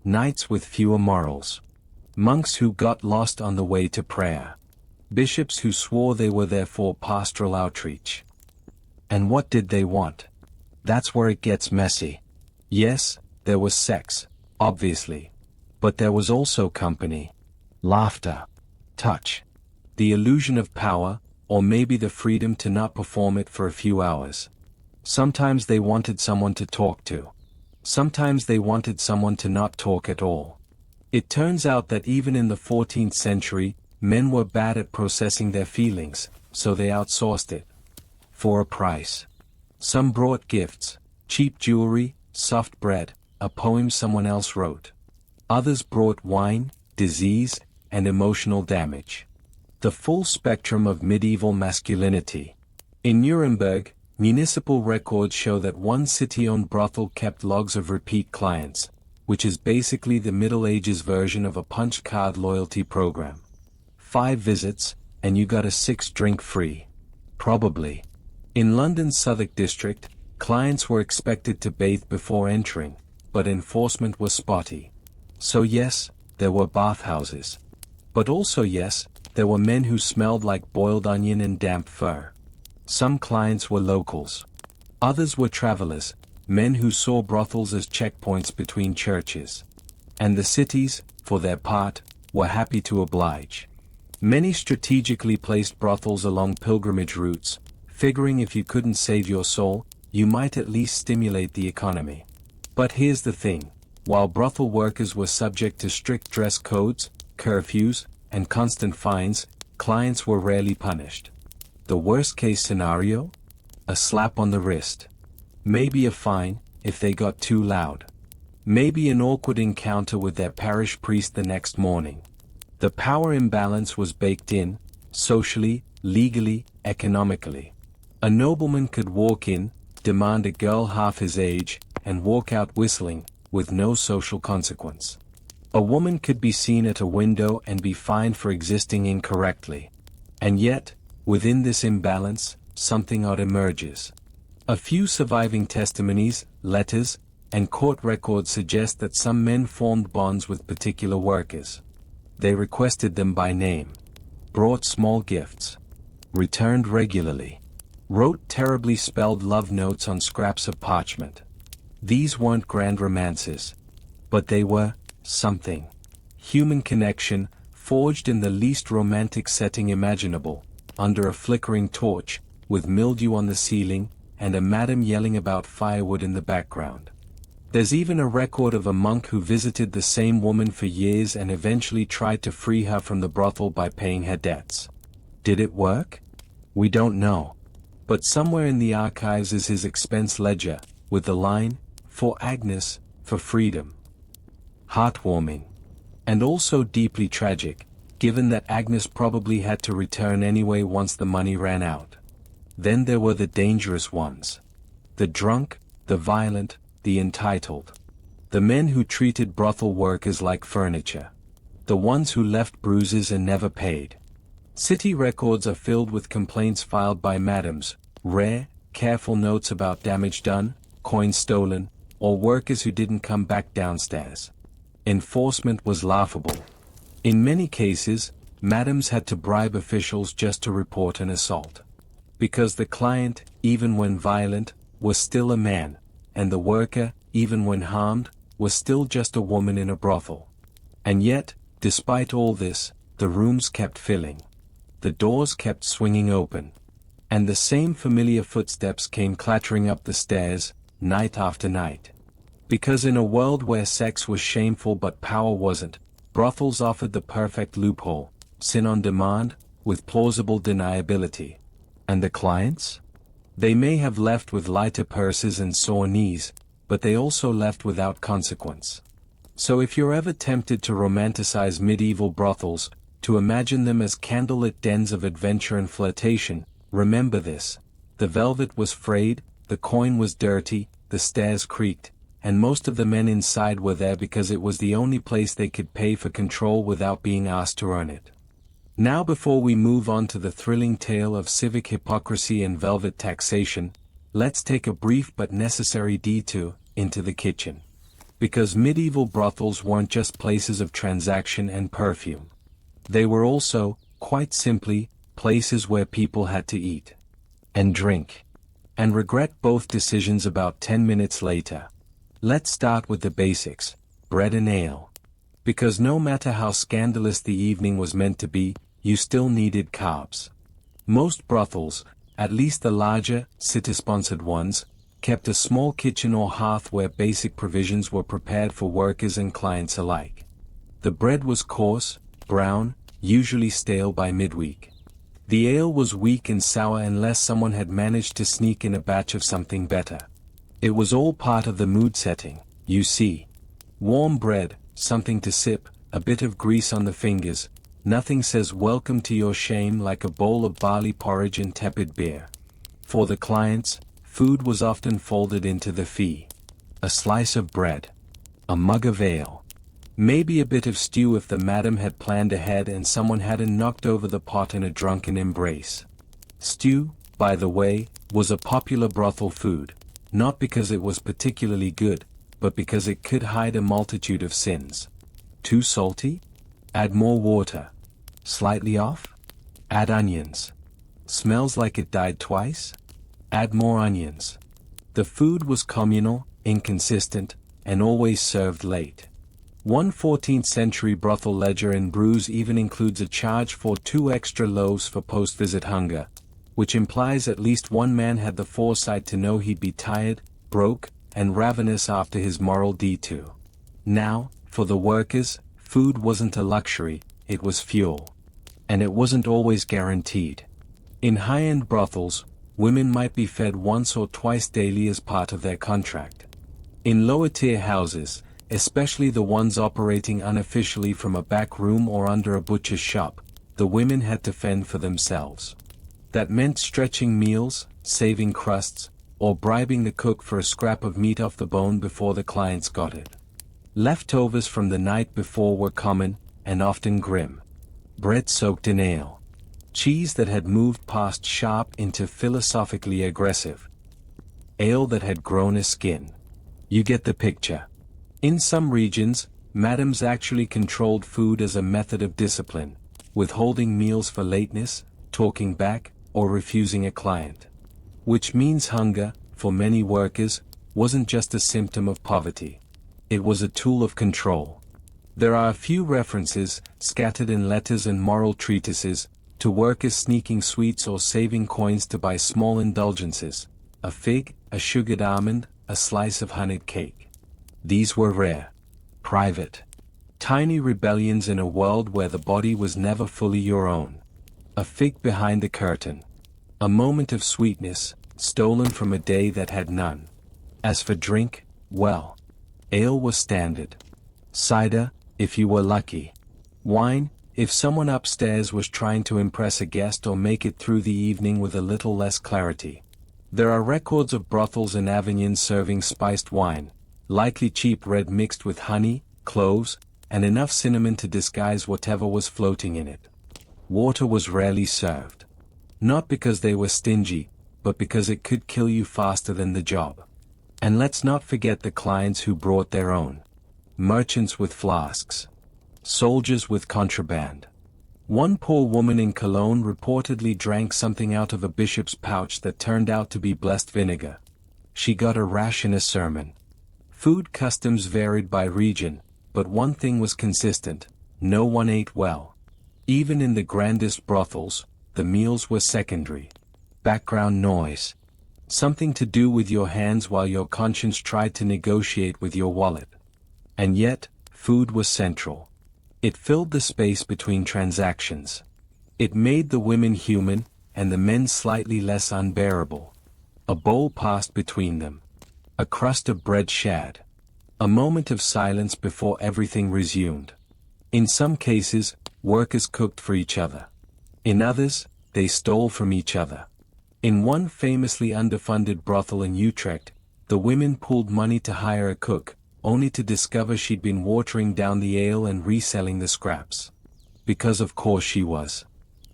knights with fewer morals, monks who got lost on the way to prayer, bishops who swore they were there for pastoral outreach. And what did they want? That's where it gets messy. Yes, there was sex, obviously. But there was also company, laughter, touch, the illusion of power, or maybe the freedom to not perform it for a few hours. Sometimes they wanted someone to talk to. Sometimes they wanted someone to not talk at all. It turns out that even in the 14th century, men were bad at processing their feelings, so they outsourced it. For a price. Some brought gifts, cheap jewelry, soft bread, a poem someone else wrote. Others brought wine, disease, and emotional damage. The full spectrum of medieval masculinity. In Nuremberg, municipal records show that one city-owned brothel kept logs of repeat clients, which is basically the Middle Ages version of a punch card loyalty program. 5 visits, and you got a 6th drink free. Probably. In London's Southwark district, clients were expected to bathe before entering, but enforcement was spotty. So yes, there were bathhouses. But also yes, there were men who smelled like boiled onion and damp fur. Some clients were locals. Others were travelers, men who saw brothels as checkpoints between churches. And the cities, for their part, were happy to oblige. Many strategically placed brothels along pilgrimage routes, figuring if you couldn't save your soul, you might at least stimulate the economy. But here's the thing, while brothel workers were subject to strict dress codes, curfews, and constant fines, clients were rarely punished. The worst-case scenario? A slap on the wrist. Maybe a fine, if they got too loud. Maybe an awkward encounter with their parish priest the next morning. The power imbalance was baked in, socially, legally, economically. A nobleman could walk in, demand a girl half his age, and walk out whistling, with no social consequence. A woman could be seen at a window and be fined for existing incorrectly. And yet, Within this imbalance, something odd emerges. A few surviving testimonies, letters, and court records suggest that some men formed bonds with particular workers. They requested them by name, brought small gifts, returned regularly, wrote terribly spelled love notes on scraps of parchment. These weren't grand romances, but they were something. Human connection, forged in the least romantic setting imaginable, under a flickering torch, with mildew on the ceiling, and a madam yelling about firewood in the background. There's even a record of a monk who visited the same woman for years and eventually tried to free her from the brothel by paying her debts. Did it work? We don't know. But somewhere in the archives is his expense ledger, with the line, "For Agnes, for freedom." Heartwarming. And also deeply tragic, given that Agnes probably had to return anyway once the money ran out. Then there were the dangerous ones. The drunk, the violent, the entitled. The men who treated brothel workers like furniture. The ones who left bruises and never paid. City records are filled with complaints filed by madams, rare, careful notes about damage done, coins stolen, or workers who didn't come back downstairs. Enforcement was laughable. In many cases, madams had to bribe officials just to report an assault. Because the client, even when violent, was still a man, and the worker, even when harmed, was still just a woman in a brothel. And yet, despite all this, the rooms kept filling. The doors kept swinging open. And the same familiar footsteps came clattering up the stairs, night after night. Because in a world where sex was shameful but power wasn't, brothels offered the perfect loophole, sin on demand, with plausible deniability. And the clients? They may have left with lighter purses and sore knees, but they also left without consequence. So if you're ever tempted to romanticize medieval brothels, to imagine them as candlelit dens of adventure and flirtation, remember this: the velvet was frayed, the coin was dirty, the stairs creaked, and most of the men inside were there because it was the only place they could pay for control without being asked to earn it. Now, before we move on to the thrilling tale of civic hypocrisy and velvet taxation, let's take a brief but necessary detour into the kitchen. Because medieval brothels weren't just places of transaction and perfume. They were also, quite simply, places where people had to eat and drink and regret both decisions about 10 minutes later. Let's start with the basics: bread and ale. Because no matter how scandalous the evening was meant to be, you still needed carbs. Most brothels, at least the larger, city-sponsored ones, kept a small kitchen or hearth where basic provisions were prepared for workers and clients alike. The bread was coarse, brown, usually stale by midweek. The ale was weak and sour unless someone had managed to sneak in a batch of something better. It was all part of the mood setting, you see. Warm bread, something to sip, a bit of grease on the fingers. Nothing says welcome to your shame like a bowl of barley porridge and tepid beer. For the clients, food was often folded into the fee. A slice of bread. A mug of ale. Maybe a bit of stew if the madam had planned ahead and someone hadn't knocked over the pot in a drunken embrace. Stew, by the way, was a popular brothel food, not because it was particularly good, but because it could hide a multitude of sins. Too salty? Add more water. Slightly off? Add onions. Smells like it died twice? Add more onions. The food was communal, inconsistent, and always served late. One 14th century brothel ledger in Bruges even includes a charge for 2 extra loaves for post-visit hunger, which implies at least one man had the foresight to know he'd be tired, broke, and ravenous after his moral detour. Now, for the workers, food wasn't a luxury, it was fuel. And it wasn't always guaranteed. In high-end brothels, women might be fed once or twice daily as part of their contract. In lower-tier houses, especially the ones operating unofficially from a back room or under a butcher's shop, the women had to fend for themselves. That meant stretching meals, saving crusts, or bribing the cook for a scrap of meat off the bone before the clients got it. Leftovers from the night before were common, and often grim. Bread soaked in ale. cheese that had moved past sharp into philosophically aggressive, ale that had grown a skin. You get the picture. In some regions, madams actually controlled food as a method of discipline, withholding meals for lateness, talking back, or refusing a client. Which means hunger, for many workers, wasn't just a symptom of poverty. It was a tool of control. There are a few references, scattered in letters and moral treatises, to workers sneaking sweets or saving coins to buy small indulgences, a fig, a sugared almond, a slice of honeyed cake. These were rare, private, tiny rebellions in a world where the body was never fully your own. A fig behind the curtain. A moment of sweetness, stolen from a day that had none. As for drink, well, ale was standard. Cider, if you were lucky. Wine, if someone upstairs was trying to impress a guest or make it through the evening with a little less clarity. There are records of brothels in Avignon serving spiced wine, likely cheap red mixed with honey, cloves, and enough cinnamon to disguise whatever was floating in it. Water was rarely served. Not because they were stingy, but because it could kill you faster than the job. And let's not forget the clients who brought their own. Merchants with flasks. Soldiers with contraband. One poor woman in Cologne reportedly drank something out of a bishop's pouch that turned out to be blessed vinegar. She got a rash in a sermon. Food customs varied by region, but one thing was consistent: no one ate well. Even in the grandest brothels, the meals were secondary. Background noise. Something to do with your hands while your conscience tried to negotiate with your wallet. And yet, food was central. It filled the space between transactions. It made the women human, and the men slightly less unbearable. A bowl passed between them. A crust of bread shared. A moment of silence before everything resumed. In some cases, workers cooked for each other. In others, they stole from each other. In one famously underfunded brothel in Utrecht, the women pooled money to hire a cook, only to discover she'd been watering down the ale and reselling the scraps. Because of course she was.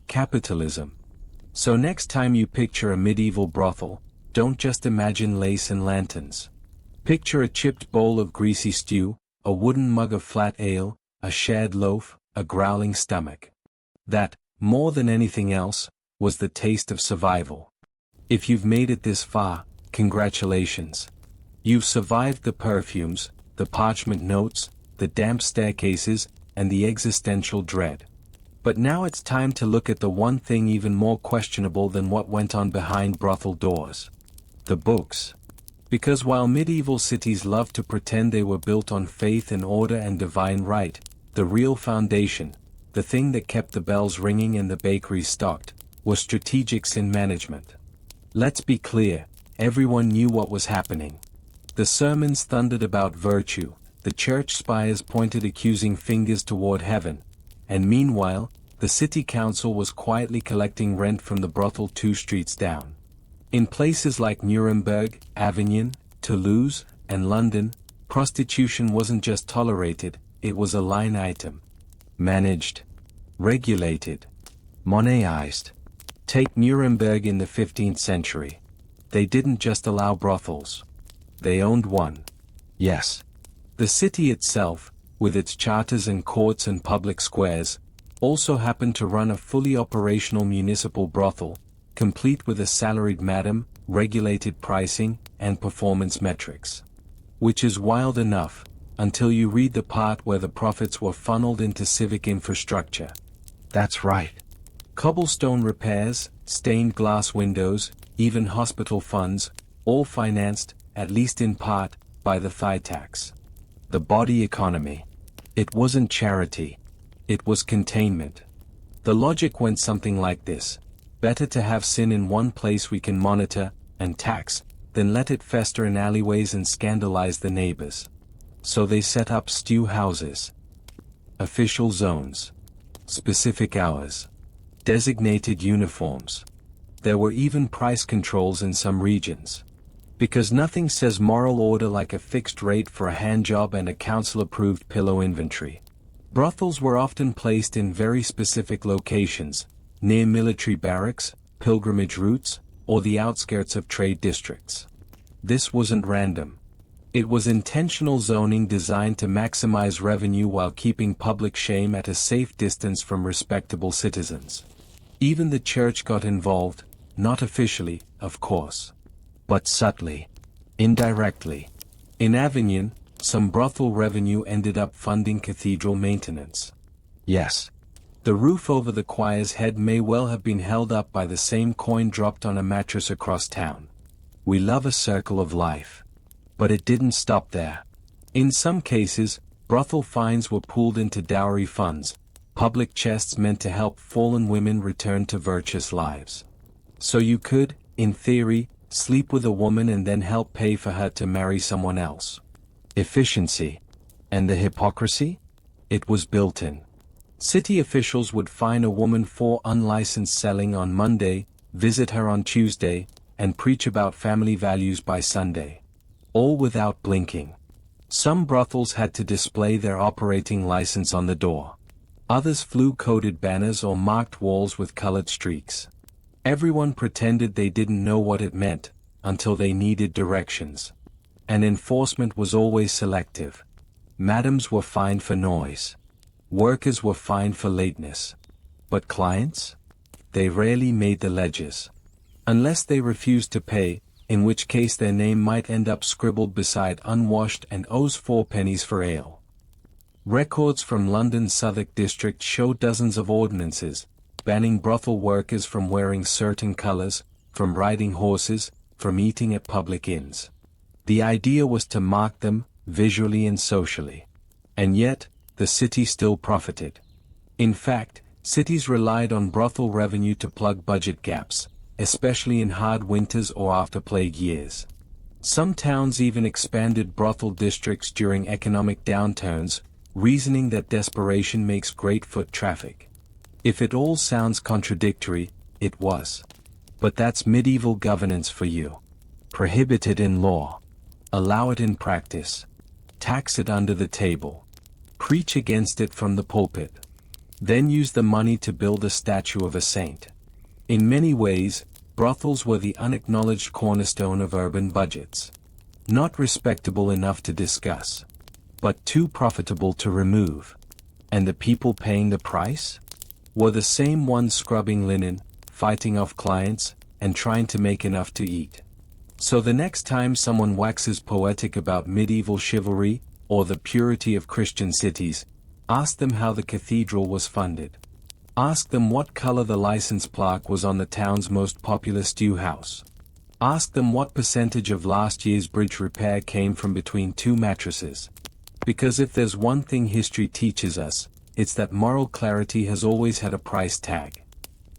Capitalism. So next time you picture a medieval brothel, don't just imagine lace and lanterns. Picture a chipped bowl of greasy stew, a wooden mug of flat ale, a shared loaf, a growling stomach. That, more than anything else, was the taste of survival. If you've made it this far, congratulations. You've survived the perfumes, the parchment notes, the damp staircases, and the existential dread. But now it's time to look at the one thing even more questionable than what went on behind brothel doors. The books. Because while medieval cities loved to pretend they were built on faith and order and divine right, the real foundation, the thing that kept the bells ringing and the bakeries stocked, was strategics in management. Let's be clear, everyone knew what was happening. The sermons thundered about virtue, the church spires pointed accusing fingers toward heaven, and meanwhile, the city council was quietly collecting rent from the brothel 2 streets down. In places like Nuremberg, Avignon, Toulouse, and London, prostitution wasn't just tolerated, it was a line item. Managed. Regulated. Monetized. Take Nuremberg in the 15th century. They didn't just allow brothels. They owned one. Yes. The city itself, with its charters and courts and public squares, also happened to run a fully operational municipal brothel, complete with a salaried madam, regulated pricing, and performance metrics. Which is wild enough, until you read the part where the profits were funneled into civic infrastructure. That's right. Cobblestone repairs, stained glass windows, even hospital funds, all financed, at least in part, by the thigh tax. The body economy. It wasn't charity. It was containment. The logic went something like this: better to have sin in one place we can monitor and tax, than let it fester in alleyways and scandalize the neighbors. So they set up stew houses. Official zones. Specific hours. Designated uniforms. There were even price controls in some regions. Because nothing says moral order like a fixed rate for a handjob and a council-approved pillow inventory. Brothels were often placed in very specific locations, near military barracks, pilgrimage routes, or the outskirts of trade districts. This wasn't random. It was intentional zoning designed to maximize revenue while keeping public shame at a safe distance from respectable citizens. Even the church got involved, not officially, of course, but subtly, indirectly. In Avignon, some brothel revenue ended up funding cathedral maintenance. Yes. The roof over the choir's head may well have been held up by the same coin dropped on a mattress across town. We love a circle of life. But it didn't stop there. In some cases, brothel fines were pooled into dowry funds, public chests meant to help fallen women return to virtuous lives. So you could, in theory, sleep with a woman and then help pay for her to marry someone else. Efficiency. And the hypocrisy? It was built in. City officials would fine a woman for unlicensed selling on Monday, visit her on Tuesday, and preach about family values by Sunday. All without blinking. Some brothels had to display their operating license on the door. Others flew coded banners or marked walls with colored streaks. Everyone pretended they didn't know what it meant, until they needed directions. And enforcement was always selective. Madams were fined for noise. Workers were fined for lateness. But clients? They rarely made the ledgers. Unless they refused to pay, in which case their name might end up scribbled beside unwashed and owes 4 pennies for ale. Records from London's Southwark district show dozens of ordinances, banning brothel workers from wearing certain colors, from riding horses, from eating at public inns. The idea was to mark them, visually and socially. And yet, the city still profited. In fact, cities relied on brothel revenue to plug budget gaps, especially in hard winters or after plague years. Some towns even expanded brothel districts during economic downturns, reasoning that desperation makes great foot traffic. If it all sounds contradictory, it was. But that's medieval governance for you. Prohibit it in law. Allow it in practice. Tax it under the table. Preach against it from the pulpit. Then use the money to build a statue of a saint. In many ways, brothels were the unacknowledged cornerstone of urban budgets. Not respectable enough to discuss, but too profitable to remove. And the people paying the price? Were the same ones scrubbing linen, fighting off clients, and trying to make enough to eat. So the next time someone waxes poetic about medieval chivalry, or the purity of Christian cities, ask them how the cathedral was funded. Ask them what color the license plaque was on the town's most popular stew house. Ask them what percentage of last year's bridge repair came from between 2 mattresses. Because if there's one thing history teaches us, it's that moral clarity has always had a price tag.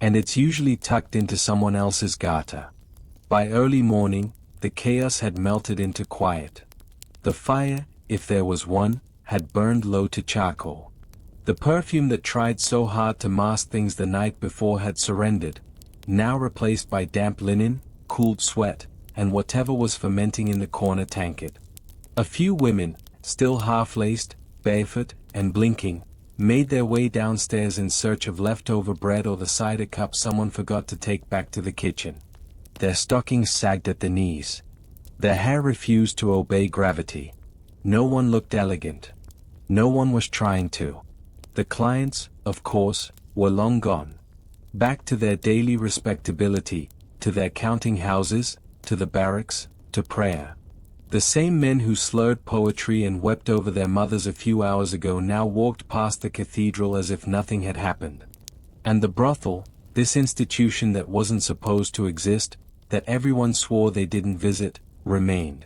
And it's usually tucked into someone else's garter. By early morning, the chaos had melted into quiet. The fire, if there was one, had burned low to charcoal. The perfume that tried so hard to mask things the night before had surrendered, now replaced by damp linen, cooled sweat, and whatever was fermenting in the corner tankard. A few women, still half-laced, barefoot, and blinking, made their way downstairs in search of leftover bread or the cider cup someone forgot to take back to the kitchen. Their stockings sagged at the knees. Their hair refused to obey gravity. No one looked elegant. No one was trying to. The clients, of course, were long gone. Back to their daily respectability, to their counting houses, to the barracks, to prayer. The same men who slurred poetry and wept over their mothers a few hours ago now walked past the cathedral as if nothing had happened. And the brothel, this institution that wasn't supposed to exist, that everyone swore they didn't visit, remained.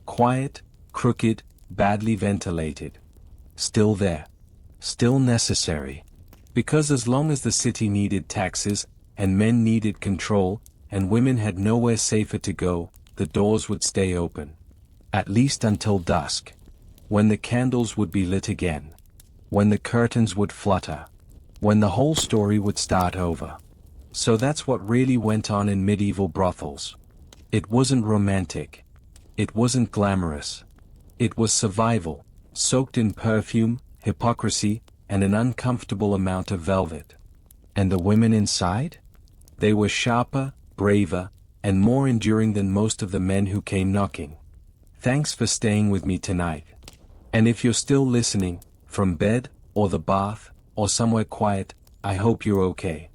Quiet, crooked, badly ventilated. Still there. Still necessary. Because as long as the city needed taxes, and men needed control, and women had nowhere safer to go, the doors would stay open. At least until dusk. When the candles would be lit again. When the curtains would flutter. When the whole story would start over. So that's what really went on in medieval brothels. It wasn't romantic. It wasn't glamorous. It was survival, soaked in perfume, hypocrisy, and an uncomfortable amount of velvet. And the women inside? They were sharper, braver, and more enduring than most of the men who came knocking. Thanks for staying with me tonight. And if you're still listening, from bed, or the bath, or somewhere quiet, I hope you're okay.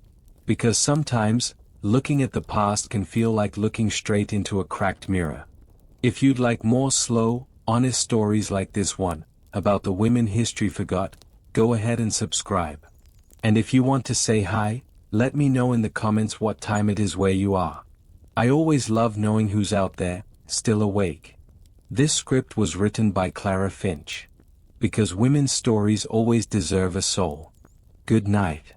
Because sometimes, looking at the past can feel like looking straight into a cracked mirror. If you'd like more slow, honest stories like this one, about the women history forgot, go ahead and subscribe. And if you want to say hi, let me know in the comments what time it is where you are. I always love knowing who's out there, still awake. This script was written by Clara Finch. Because women's stories always deserve a soul. Good night.